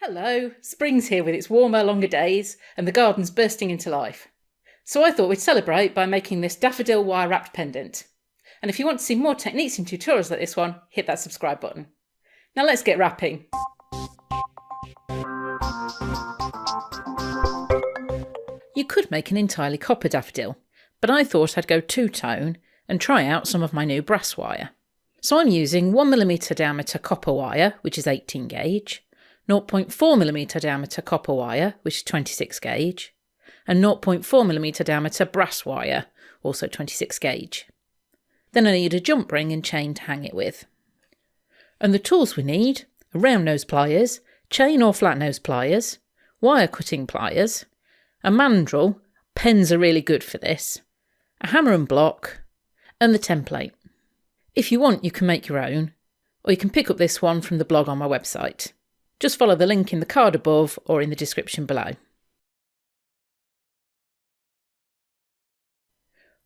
Hello, spring's here with its warmer, longer days, and the garden's bursting into life. So I thought we'd celebrate by making this daffodil wire-wrapped pendant. And if you want to see more techniques and tutorials like this one, hit that subscribe button. Now let's get wrapping. You could make an entirely copper daffodil, but I thought I'd go two-tone and try out some of my new brass wire. So I'm using 1mm diameter copper wire, which is 18 gauge, 0.4mm diameter copper wire, which is 26 gauge, and 0.4mm diameter brass wire, also 26 gauge. Then I need a Jumpring and chain to hang it with. And the tools we need are round nose pliers, chain or flat nose pliers, wire cutting pliers, a mandrel, pens are really good for this, a hammer and block, and the template. If you want, you can make your own, or you can pick up this one from the blog on my website. Just follow the link in the card above or in the description below.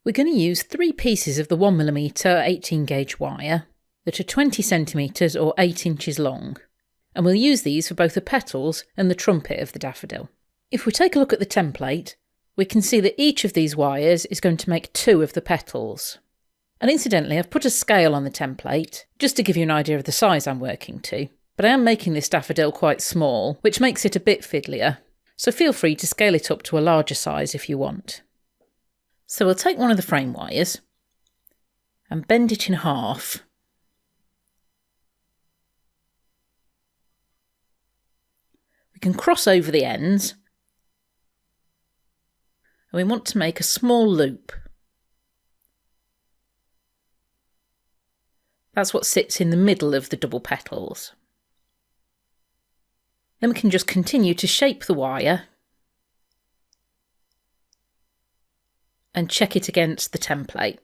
We're going to use 3 pieces of the 1mm 18 gauge wire that are 20 centimetres or 8 inches long, and we'll use these for both the petals and the trumpet of the daffodil. If we take a look at the template, we can see that each of these wires is going to make 2 of the petals. And incidentally, I've put a scale on the template just to give you an idea of the size I'm working to. But I am making this daffodil quite small, which makes it a bit fiddlier, so feel free to scale it up to a larger size if you want. So we'll take one of the frame wires and bend it in half. We can cross over the ends, and we want to make a small loop. That's what sits in the middle of the double petals. Then we can just continue to shape the wire and check it against the template.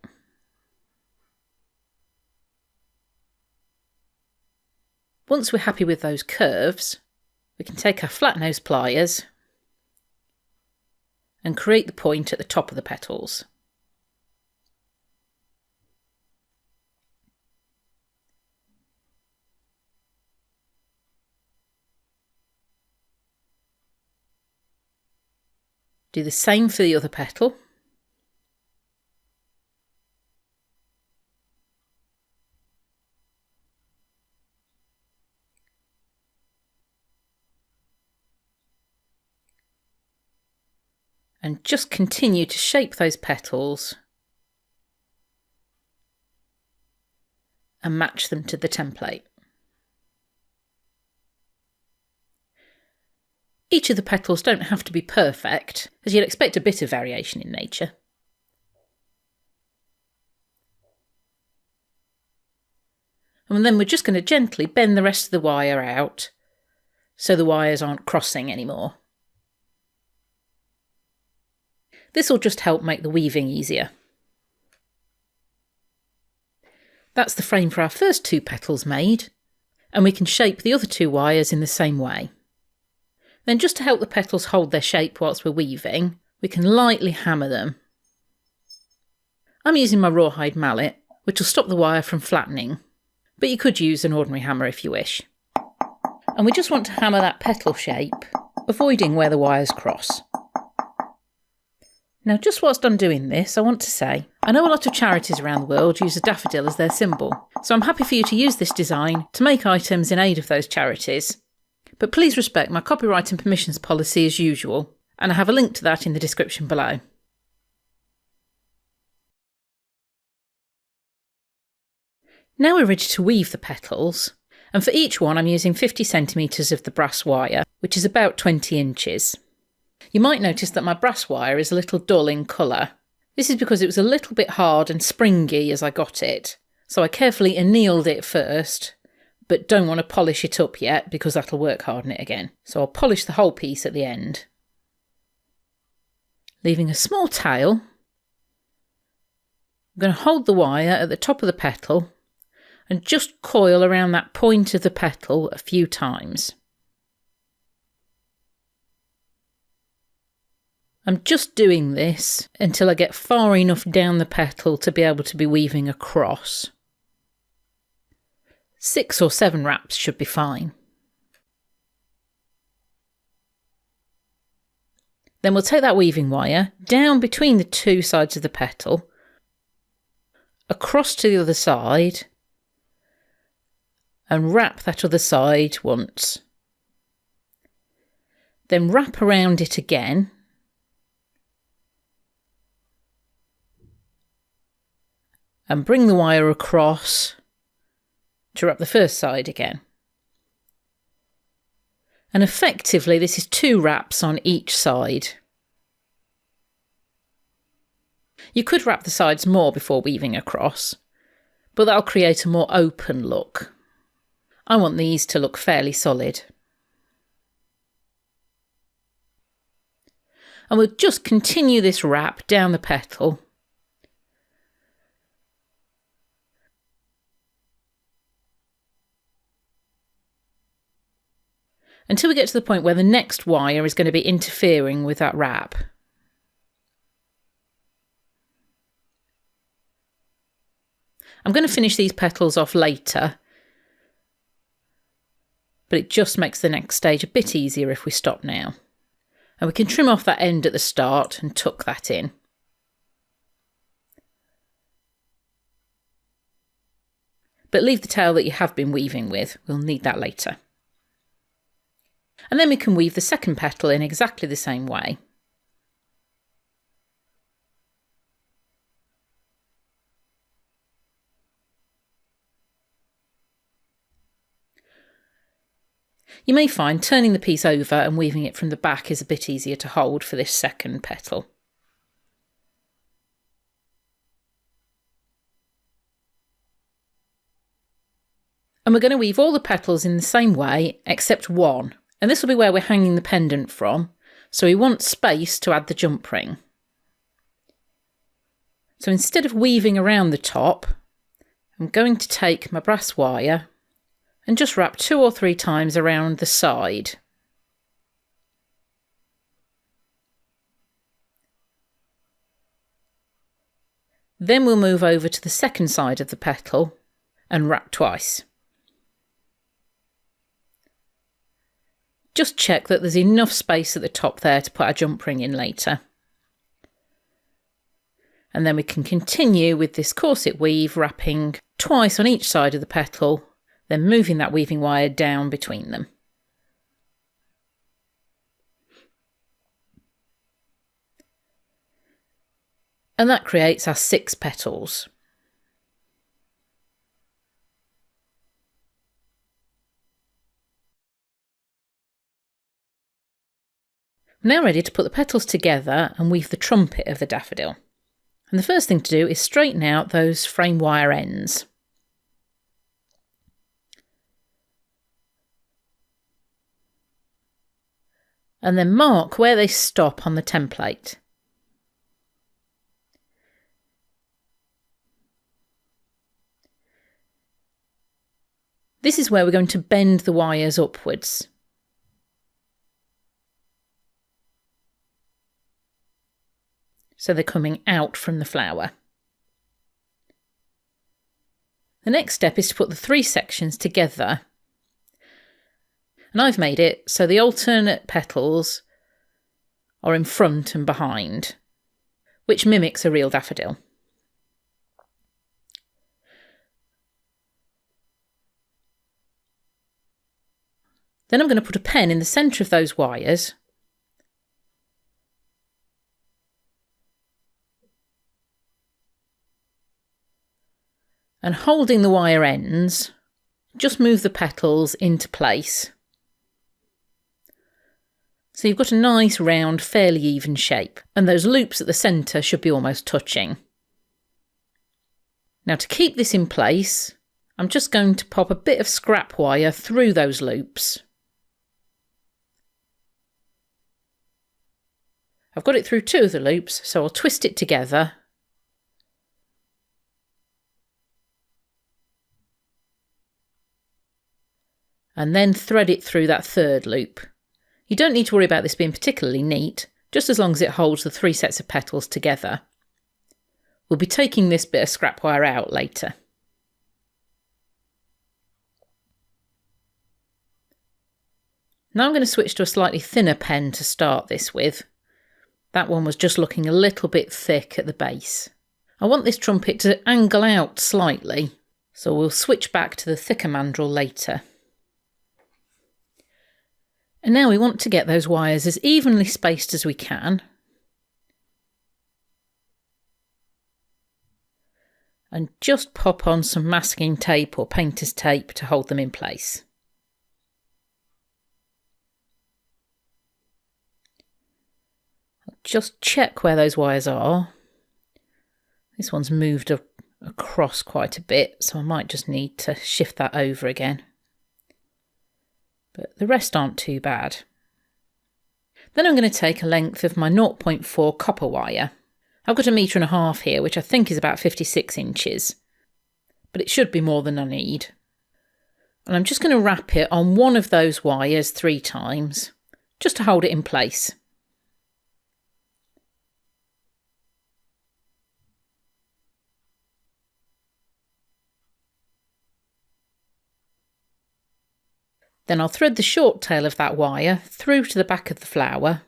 Once we're happy with those curves, we can take our flat nose pliers and create the point at the top of the petals. Do the same for the other petal. And just continue to shape those petals and match them to the template. Each of the petals don't have to be perfect, as you'd expect a bit of variation in nature. And then we're just going to gently bend the rest of the wire out so the wires aren't crossing anymore. This will just help make the weaving easier. That's the frame for our first 2 petals made, and we can shape the other 2 wires in the same way. Then just to help the petals hold their shape whilst we're weaving, we can lightly hammer them. I'm using my rawhide mallet, which will stop the wire from flattening, but you could use an ordinary hammer if you wish. And we just want to hammer that petal shape, avoiding where the wires cross. Now, just whilst I'm doing this, I want to say, I know a lot of charities around the world use a daffodil as their symbol, so I'm happy for you to use this design to make items in aid of those charities. But please respect my copyright and permissions policy as usual, and I have a link to that in the description below. Now we're ready to weave the petals, and for each one I'm using 50 centimetres of the brass wire, which is about 20 inches. You might notice that my brass wire is a little dull in colour. This is because it was a little bit hard and springy as I got it, so I carefully annealed it first, but don't want to polish it up yet because that'll work harden it again. So I'll polish the whole piece at the end. Leaving a small tail, I'm going to hold the wire at the top of the petal and just coil around that point of the petal a few times. I'm just doing this until I get far enough down the petal to be able to be weaving across. 6 or 7 wraps should be fine. Then we'll take that weaving wire down between the two sides of the petal, across to the other side, and wrap that other side once. Then wrap around it again, and bring the wire across to wrap the first side again. And effectively this is 2 wraps on each side. You could wrap the sides more before weaving across, but that'll create a more open look. I want these to look fairly solid. And we'll just continue this wrap down the petal. Until we get to the point where the next wire is going to be interfering with that wrap. I'm going to finish these petals off later, but it just makes the next stage a bit easier if we stop now. And we can trim off that end at the start and tuck that in. But leave the tail that you have been weaving with, we'll need that later. And then we can weave the second petal in exactly the same way. You may find turning the piece over and weaving it from the back is a bit easier to hold for this second petal. And we're going to weave all the petals in the same way except one, and this will be where we're hanging the pendant from, so we want space to add the jump ring. So instead of weaving around the top, I'm going to take my brass wire and just wrap 2 or 3 times around the side. Then we'll move over to the second side of the petal and wrap twice. Just check that there's enough space at the top there to put our jump ring in later. And then we can continue with this corset weave, wrapping twice on each side of the petal, then moving that weaving wire down between them. And that creates our 6 petals. I'm now ready to put the petals together and weave the trumpet of the daffodil. And the first thing to do is straighten out those frame wire ends. And then mark where they stop on the template. This is where we're going to bend the wires upwards. So they're coming out from the flower. The next step is to put the 3 sections together. And I've made it so the alternate petals are in front and behind, which mimics a real daffodil. Then I'm going to put a pen in the centre of those wires and holding the wire ends, just move the petals into place. So you've got a nice round, fairly even shape, and those loops at the centre should be almost touching. Now to keep this in place, I'm just going to pop a bit of scrap wire through those loops. I've got it through 2 of the loops, so I'll twist it together and then thread it through that 3rd loop. You don't need to worry about this being particularly neat, just as long as it holds the 3 sets of petals together. We'll be taking this bit of scrap wire out later. Now I'm going to switch to a slightly thinner pen to start this with, That one was just looking a little bit thick at the base. I want this trumpet to angle out slightly, so we'll switch back to the thicker mandrel later. And now we want to get those wires as evenly spaced as we can. And just pop on some masking tape or painter's tape to hold them in place. I'll just check where those wires are. This one's moved across quite a bit, so I might just need to shift that over again. But the rest aren't too bad. Then I'm going to take a length of my 0.4 copper wire. I've got 1.5 meters here, which I think is about 56 inches, but it should be more than I need. And I'm just going to wrap it on one of those wires 3 times, just to hold it in place. Then I'll thread the short tail of that wire through to the back of the flower.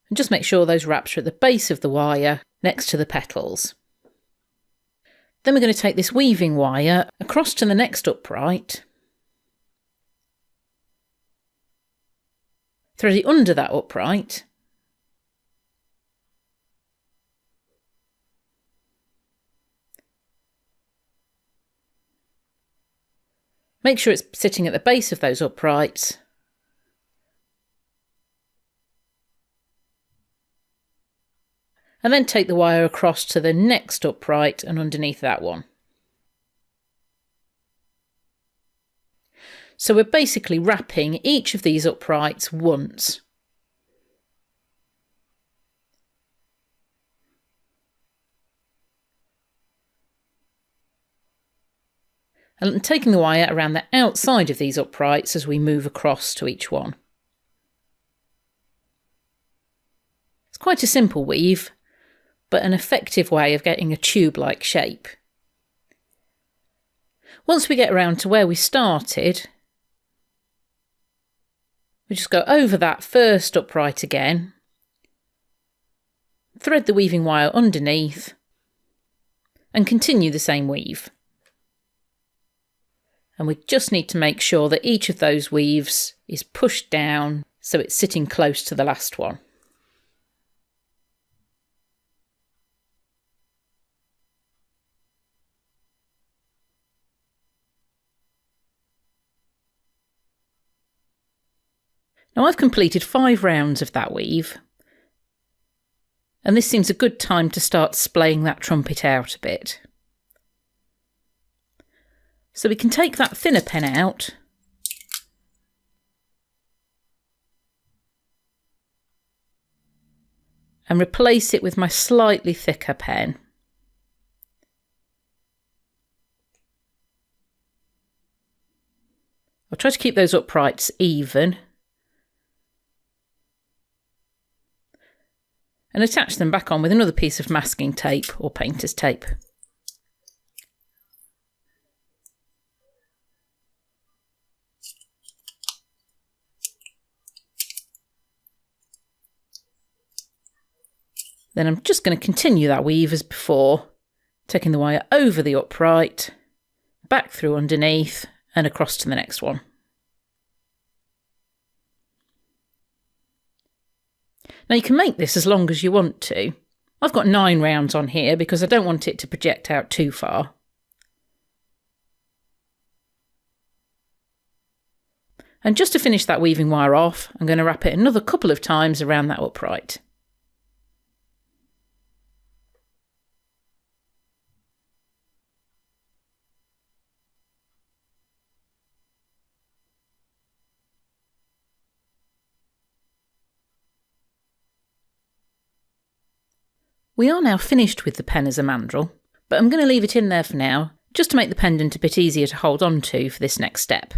And just make sure those wraps are at the base of the wire next to the petals. Then we're going to take this weaving wire across to the next upright, thread it under that upright, make sure it's sitting at the base of those uprights, and then take the wire across to the next upright and underneath that one. So we're basically wrapping each of these uprights once. And taking the wire around the outside of these uprights as we move across to each one. It's quite a simple weave, but an effective way of getting a tube-like shape. Once we get around to where we started, we just go over that first upright again, thread the weaving wire underneath, and continue the same weave. And we just need to make sure that each of those weaves is pushed down so it's sitting close to the last one. Now I've completed 5 rounds of that weave, and this seems a good time to start splaying that trumpet out a bit. So we can take that thinner pen out and replace it with my slightly thicker pen. I'll try to keep those uprights even and attach them back on with another piece of masking tape or painter's tape. Then I'm just going to continue that weave as before, taking the wire over the upright, back through underneath and across to the next one. Now you can make this as long as you want to. I've got 9 rounds on here because I don't want it to project out too far. And just to finish that weaving wire off, I'm going to wrap it another couple of times around that upright. We are now finished with the pen as a mandrel, but I'm going to leave it in there for now, just to make the pendant a bit easier to hold on to for this next step.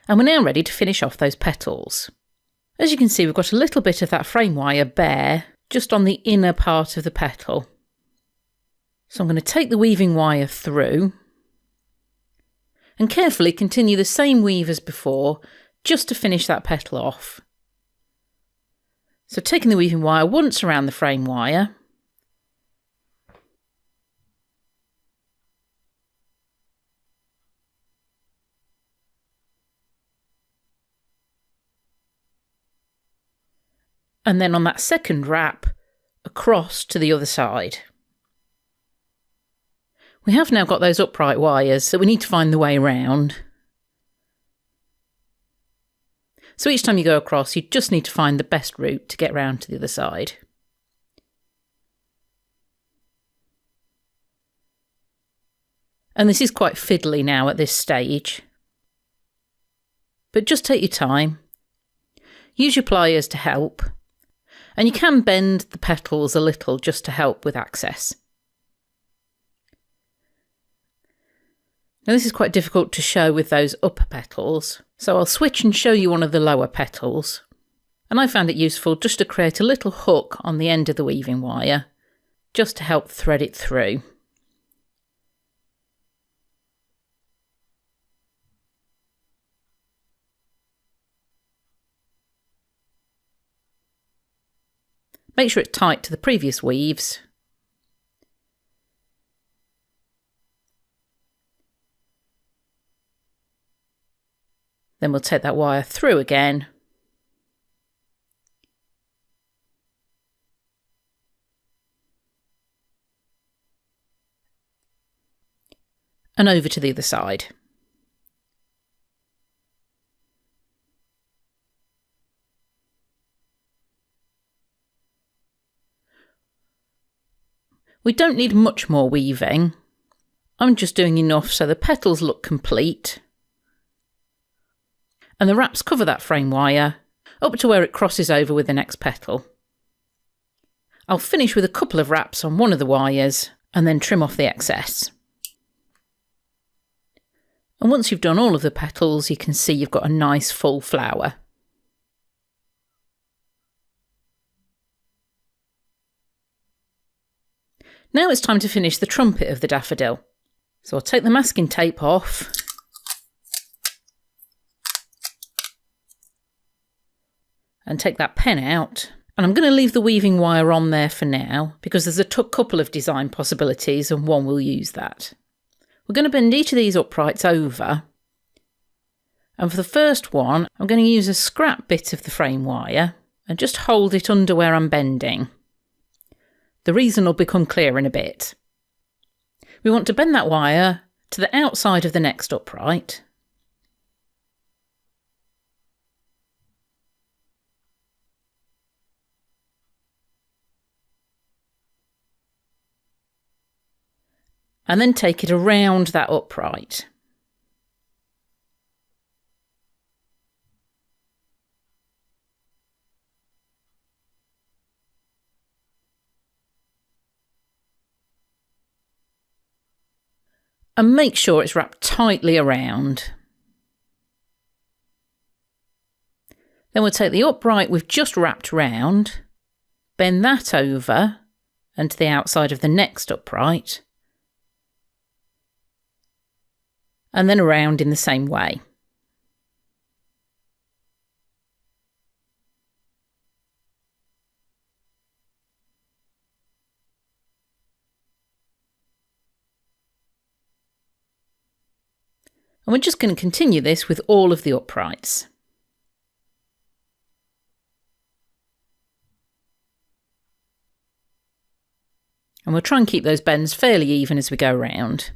And we're now ready to finish off those petals. As you can see, we've got a little bit of that frame wire bare, just on the inner part of the petal. So I'm going to take the weaving wire through, and carefully continue the same weave as before, just to finish that petal off. So taking the weaving wire once around the frame wire, and then on that second wrap, across to the other side. We have now got those upright wires, so we need to find the way around. So each time you go across, you just need to find the best route to get round to the other side. And this is quite fiddly now at this stage. But just take your time. Use your pliers to help. And you can bend the petals a little just to help with access. Now this is quite difficult to show with those upper petals, so I'll switch and show you one of the lower petals. And I found it useful just to create a little hook on the end of the weaving wire, just to help thread it through. Make sure it's tight to the previous weaves. Then we'll take that wire through again. And over to the other side. We don't need much more weaving. I'm just doing enough so the petals look complete. And the wraps cover that frame wire up to where it crosses over with the next petal. I'll finish with a couple of wraps on one of the wires and then trim off the excess. And once you've done all of the petals, you can see you've got a nice full flower. Now it's time to finish the trumpet of the daffodil. So I'll take the masking tape off. And take that pen out. And I'm going to leave the weaving wire on there for now because there's a couple of design possibilities and one will use that. We're going to bend each of these uprights over. And for the first one, I'm going to use a scrap bit of the frame wire and just hold it under where I'm bending. The reason will become clear in a bit. We want to bend that wire to the outside of the next upright. And then take it around that upright. And make sure it's wrapped tightly around. Then we'll take the upright we've just wrapped round, bend that over and to the outside of the next upright, and then around in the same way. And we're just going to continue this with all of the uprights. And we'll try and keep those bends fairly even as we go around.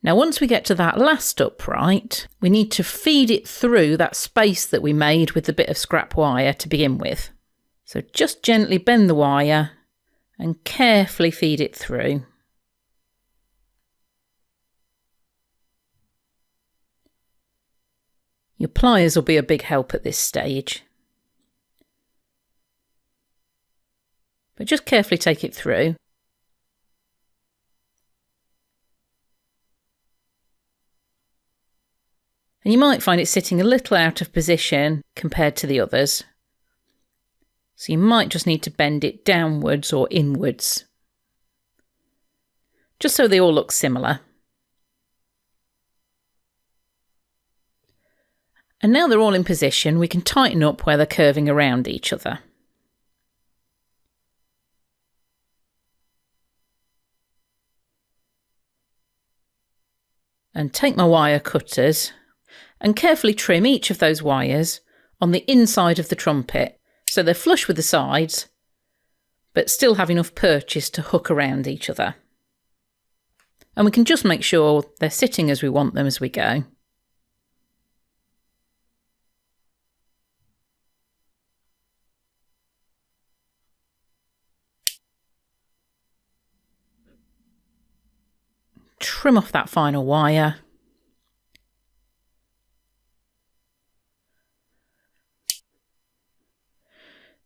Now once we get to that last upright, we need to feed it through that space that we made with the bit of scrap wire to begin with. So just gently bend the wire and carefully feed it through. Your pliers will be a big help at this stage. But just carefully take it through. And you might find it sitting a little out of position compared to the others. So you might just need to bend it downwards or inwards, just so they all look similar. And now they're all in position, we can tighten up where they're curving around each other. And take my wire cutters and carefully trim each of those wires on the inside of the trumpet so they're flush with the sides but still have enough purchase to hook around each other. And we can just make sure they're sitting as we want them as we go. Trim off that final wire.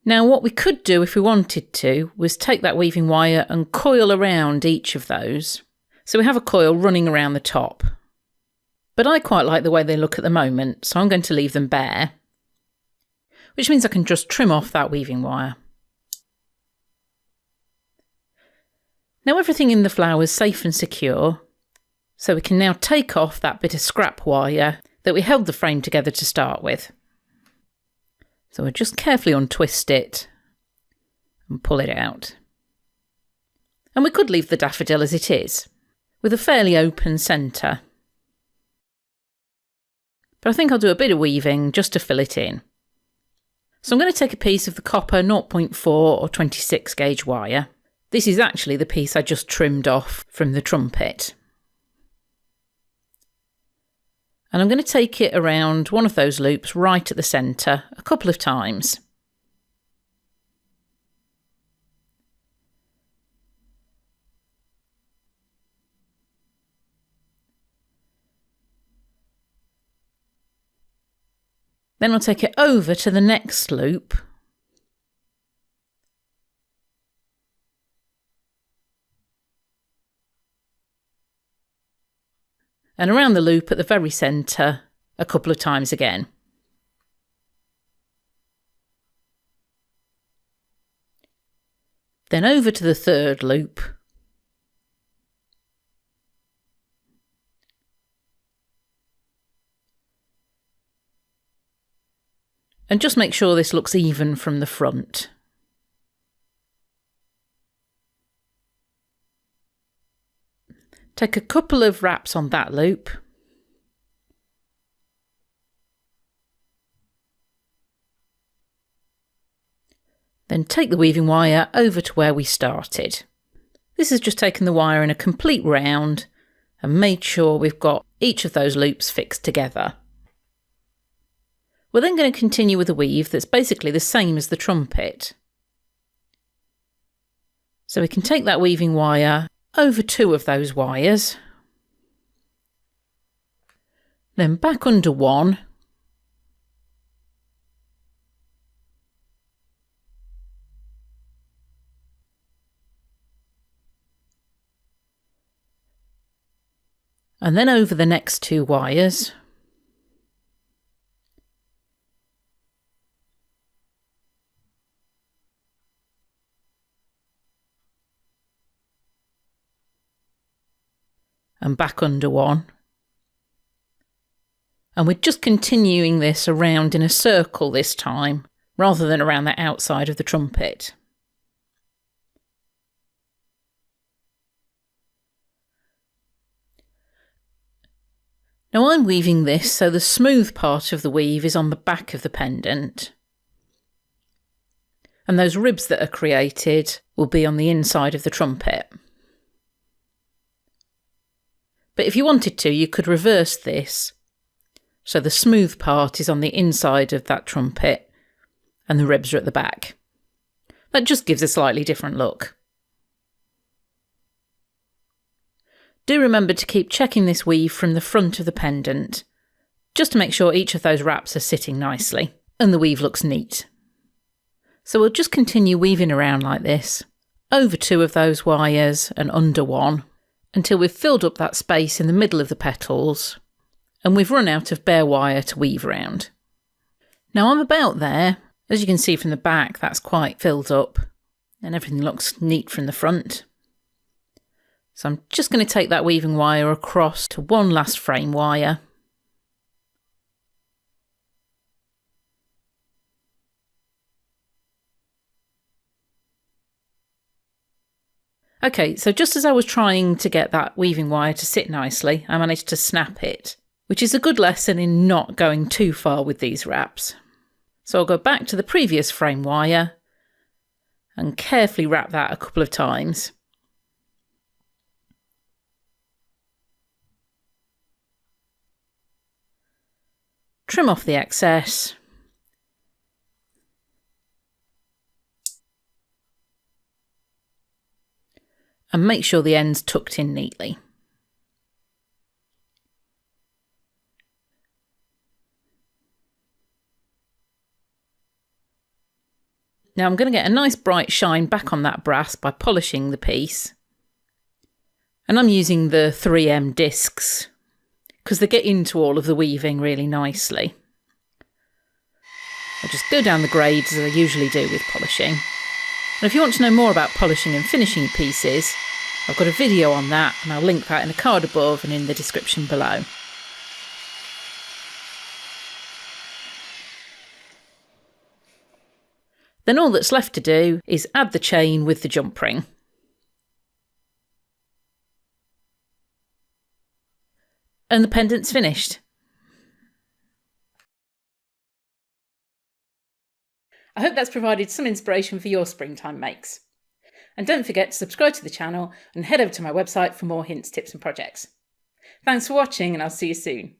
Now what we could do if we wanted to was take that weaving wire and coil around each of those. So we have a coil running around the top. But I quite like the way they look at the moment, so I'm going to leave them bare. Which means I can just trim off that weaving wire. Now everything in the flower is safe and secure, so we can now take off that bit of scrap wire that we held the frame together to start with. So we'll just carefully untwist it and pull it out. And we could leave the daffodil as it is, with a fairly open centre. But I think I'll do a bit of weaving just to fill it in. So I'm going to take a piece of the copper 0.4 or 26 gauge wire. This is actually the piece I just trimmed off from the trumpet. And I'm going to take it around one of those loops right at the centre a couple of times. Then I'll take it over to the next loop. And around the loop at the very centre a couple of times again. Then over to the third loop. And just make sure this looks even from the front. Take a couple of wraps on that loop. Then take the weaving wire over to where we started. This has just taken the wire in a complete round and made sure we've got each of those loops fixed together. We're then going to continue with a weave that's basically the same as the trumpet. So we can take that weaving wire over two of those wires, then back under one, and then over the next two wires, and back under one. And we're just continuing this around in a circle this time, rather than around the outside of the trumpet. Now I'm weaving this so the smooth part of the weave is on the back of the pendant. And those ribs that are created will be on the inside of the trumpet. But if you wanted to, you could reverse this, so the smooth part is on the inside of that trumpet and the ribs are at the back. That just gives a slightly different look. Do remember to keep checking this weave from the front of the pendant, just to make sure each of those wraps are sitting nicely and the weave looks neat. So we'll just continue weaving around like this, over two of those wires and under one, until we've filled up that space in the middle of the petals and we've run out of bare wire to weave around. Now I'm about there. As you can see from the back, that's quite filled up and everything looks neat from the front. So I'm just going to take that weaving wire across to one last frame wire. Okay, so just as I was trying to get that weaving wire to sit nicely, I managed to snap it, which is a good lesson in not going too far with these wraps. So I'll go back to the previous frame wire and carefully wrap that a couple of times. Trim off the excess. And make sure the end's tucked in neatly. Now I'm going to get a nice bright shine back on that brass by polishing the piece. And I'm using the 3M discs because they get into all of the weaving really nicely. I just go down the grades as I usually do with polishing. And if you want to know more about polishing and finishing your pieces, I've got a video on that and I'll link that in the card above and in the description below. Then all that's left to do is add the chain with the Jumpring. And the pendant's finished. I hope that's provided some inspiration for your springtime makes. And don't forget to subscribe to the channel and head over to my website for more hints, tips and projects. Thanks for watching and I'll see you soon.